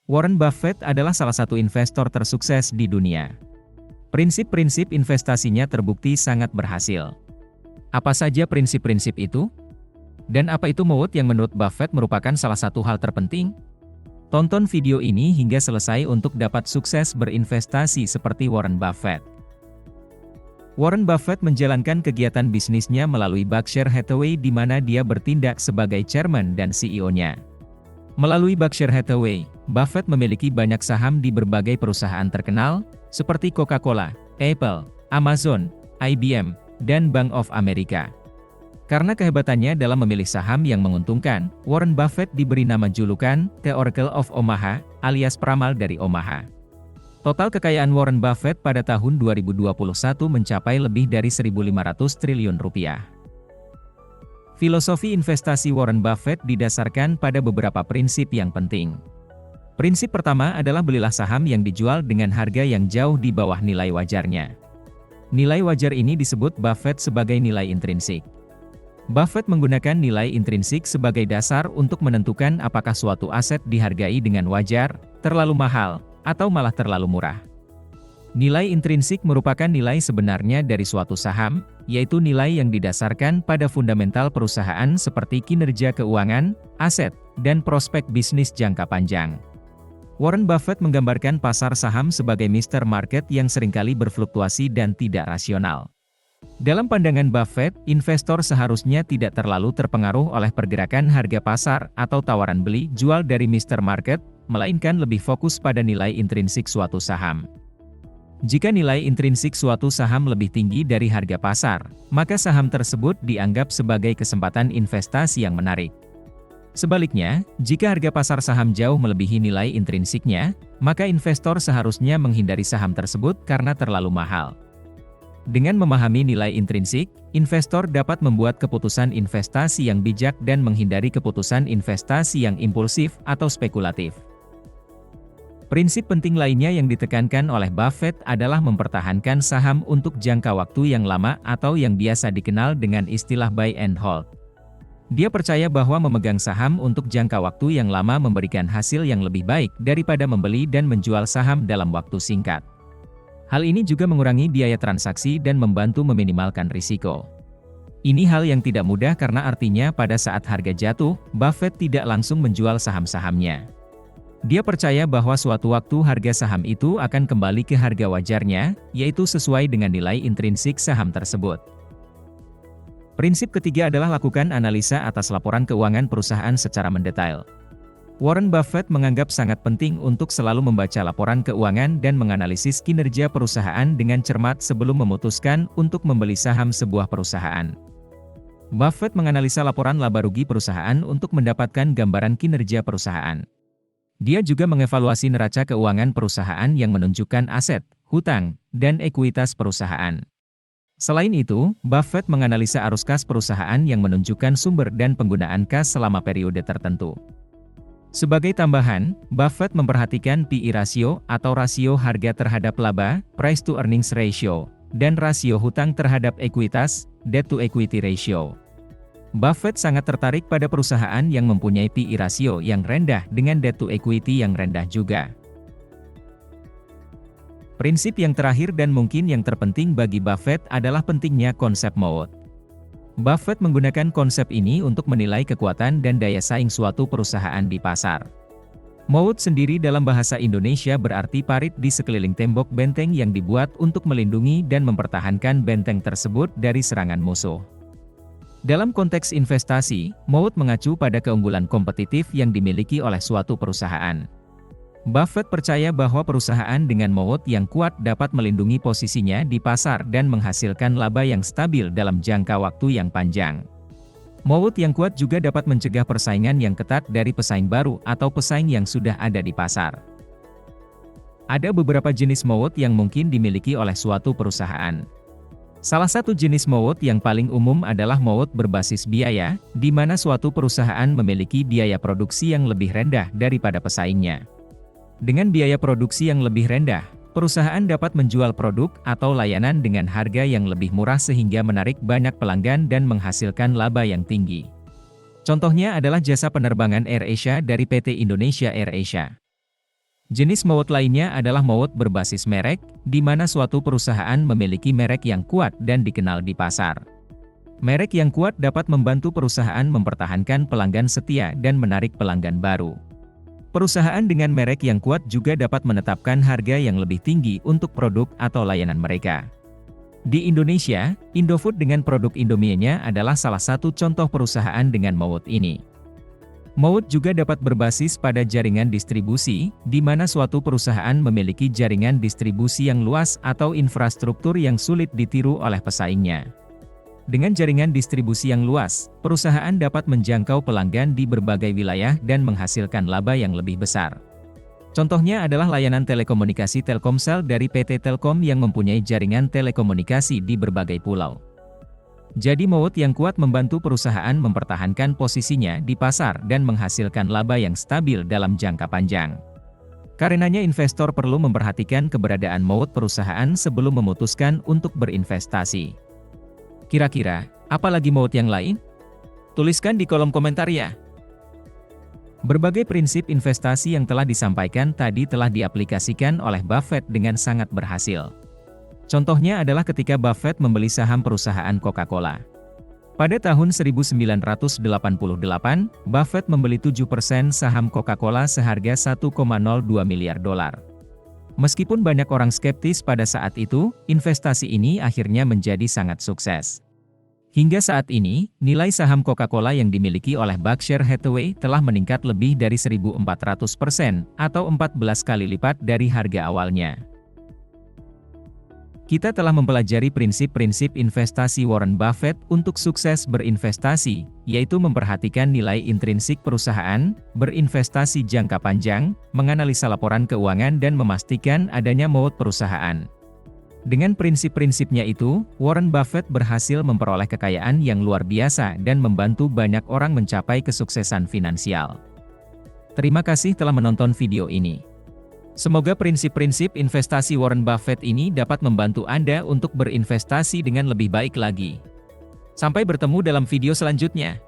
Warren Buffett adalah salah satu investor tersukses di dunia. Prinsip-prinsip investasinya terbukti sangat berhasil. Apa saja prinsip-prinsip itu? Dan apa itu MOAT yang menurut Buffett merupakan salah satu hal terpenting? Tonton video ini hingga selesai untuk dapat sukses berinvestasi seperti Warren Buffett. Warren Buffett menjalankan kegiatan bisnisnya melalui Berkshire Hathaway di mana dia bertindak sebagai chairman dan CEO-nya. Melalui Berkshire Hathaway, Buffett memiliki banyak saham di berbagai perusahaan terkenal, seperti Coca-Cola, Apple, Amazon, IBM, dan Bank of America. Karena kehebatannya dalam memilih saham yang menguntungkan, Warren Buffett diberi nama julukan The Oracle of Omaha, alias peramal dari Omaha. Total kekayaan Warren Buffett pada tahun 2021 mencapai lebih dari 1.500 triliun rupiah. Filosofi investasi Warren Buffett didasarkan pada beberapa prinsip yang penting. Prinsip pertama adalah belilah saham yang dijual dengan harga yang jauh di bawah nilai wajarnya. Nilai wajar ini disebut Buffett sebagai nilai intrinsik. Buffett menggunakan nilai intrinsik sebagai dasar untuk menentukan apakah suatu aset dihargai dengan wajar, terlalu mahal, atau malah terlalu murah. Nilai intrinsik merupakan nilai sebenarnya dari suatu saham, yaitu nilai yang didasarkan pada fundamental perusahaan seperti kinerja keuangan, aset, dan prospek bisnis jangka panjang. Warren Buffett menggambarkan pasar saham sebagai Mr. Market yang seringkali berfluktuasi dan tidak rasional. Dalam pandangan Buffett, investor seharusnya tidak terlalu terpengaruh oleh pergerakan harga pasar atau tawaran beli jual dari Mr. Market, melainkan lebih fokus pada nilai intrinsik suatu saham. Jika nilai intrinsik suatu saham lebih tinggi dari harga pasar, maka saham tersebut dianggap sebagai kesempatan investasi yang menarik. Sebaliknya, jika harga pasar saham jauh melebihi nilai intrinsiknya, maka investor seharusnya menghindari saham tersebut karena terlalu mahal. Dengan memahami nilai intrinsik, investor dapat membuat keputusan investasi yang bijak dan menghindari keputusan investasi yang impulsif atau spekulatif. Prinsip penting lainnya yang ditekankan oleh Buffett adalah mempertahankan saham untuk jangka waktu yang lama atau yang biasa dikenal dengan istilah buy and hold. Dia percaya bahwa memegang saham untuk jangka waktu yang lama memberikan hasil yang lebih baik daripada membeli dan menjual saham dalam waktu singkat. Hal ini juga mengurangi biaya transaksi dan membantu meminimalkan risiko. Ini hal yang tidak mudah karena artinya pada saat harga jatuh, Buffett tidak langsung menjual saham-sahamnya. Dia percaya bahwa suatu waktu harga saham itu akan kembali ke harga wajarnya, yaitu sesuai dengan nilai intrinsik saham tersebut. Prinsip ketiga adalah lakukan analisa atas laporan keuangan perusahaan secara mendetail. Warren Buffett menganggap sangat penting untuk selalu membaca laporan keuangan dan menganalisis kinerja perusahaan dengan cermat sebelum memutuskan untuk membeli saham sebuah perusahaan. Buffett menganalisa laporan laba rugi perusahaan untuk mendapatkan gambaran kinerja perusahaan. Dia juga mengevaluasi neraca keuangan perusahaan yang menunjukkan aset, hutang, dan ekuitas perusahaan. Selain itu, Buffett menganalisa arus kas perusahaan yang menunjukkan sumber dan penggunaan kas selama periode tertentu. Sebagai tambahan, Buffett memperhatikan P/E ratio atau rasio harga terhadap laba, price to earnings ratio, dan rasio hutang terhadap ekuitas, debt to equity ratio. Buffett sangat tertarik pada perusahaan yang mempunyai P/E rasio yang rendah dengan debt to equity yang rendah juga. Prinsip yang terakhir dan mungkin yang terpenting bagi Buffett adalah pentingnya konsep MOAT. Buffett menggunakan konsep ini untuk menilai kekuatan dan daya saing suatu perusahaan di pasar. MOAT sendiri dalam bahasa Indonesia berarti parit di sekeliling tembok benteng yang dibuat untuk melindungi dan mempertahankan benteng tersebut dari serangan musuh. Dalam konteks investasi, MOAT mengacu pada keunggulan kompetitif yang dimiliki oleh suatu perusahaan. Buffett percaya bahwa perusahaan dengan MOAT yang kuat dapat melindungi posisinya di pasar dan menghasilkan laba yang stabil dalam jangka waktu yang panjang. MOAT yang kuat juga dapat mencegah persaingan yang ketat dari pesaing baru atau pesaing yang sudah ada di pasar. Ada beberapa jenis MOAT yang mungkin dimiliki oleh suatu perusahaan. Salah satu jenis MOAT yang paling umum adalah MOAT berbasis biaya, di mana suatu perusahaan memiliki biaya produksi yang lebih rendah daripada pesaingnya. Dengan biaya produksi yang lebih rendah, perusahaan dapat menjual produk atau layanan dengan harga yang lebih murah sehingga menarik banyak pelanggan dan menghasilkan laba yang tinggi. Contohnya adalah jasa penerbangan AirAsia dari PT Indonesia AirAsia. Jenis maut lainnya adalah maut berbasis merek, di mana suatu perusahaan memiliki merek yang kuat dan dikenal di pasar. Merek yang kuat dapat membantu perusahaan mempertahankan pelanggan setia dan menarik pelanggan baru. Perusahaan dengan merek yang kuat juga dapat menetapkan harga yang lebih tinggi untuk produk atau layanan mereka. Di Indonesia, Indofood dengan produk Indomie-nya adalah salah satu contoh perusahaan dengan maut ini. Maut juga dapat berbasis pada jaringan distribusi, di mana suatu perusahaan memiliki jaringan distribusi yang luas atau infrastruktur yang sulit ditiru oleh pesaingnya. Dengan jaringan distribusi yang luas, perusahaan dapat menjangkau pelanggan di berbagai wilayah dan menghasilkan laba yang lebih besar. Contohnya adalah layanan telekomunikasi Telkomsel dari PT Telkom yang mempunyai jaringan telekomunikasi di berbagai pulau. Jadi maut yang kuat membantu perusahaan mempertahankan posisinya di pasar dan menghasilkan laba yang stabil dalam jangka panjang. Karenanya investor perlu memperhatikan keberadaan maut perusahaan sebelum memutuskan untuk berinvestasi. Kira-kira, apa lagi maut yang lain? Tuliskan di kolom komentar ya. Berbagai prinsip investasi yang telah disampaikan tadi telah diaplikasikan oleh Buffett dengan sangat berhasil. Contohnya adalah ketika Buffett membeli saham perusahaan Coca-Cola. Pada tahun 1988, Buffett membeli 7% saham Coca-Cola seharga $1,02 miliar. Meskipun banyak orang skeptis pada saat itu, investasi ini akhirnya menjadi sangat sukses. Hingga saat ini, nilai saham Coca-Cola yang dimiliki oleh Berkshire Hathaway telah meningkat lebih dari 1.400% atau 14 kali lipat dari harga awalnya. Kita telah mempelajari prinsip-prinsip investasi Warren Buffett untuk sukses berinvestasi, yaitu memperhatikan nilai intrinsik perusahaan, berinvestasi jangka panjang, menganalisa laporan keuangan dan memastikan adanya maut perusahaan. Dengan prinsip-prinsipnya itu, Warren Buffett berhasil memperoleh kekayaan yang luar biasa dan membantu banyak orang mencapai kesuksesan finansial. Terima kasih telah menonton video ini. Semoga prinsip-prinsip investasi Warren Buffett ini dapat membantu Anda untuk berinvestasi dengan lebih baik lagi. Sampai bertemu dalam video selanjutnya.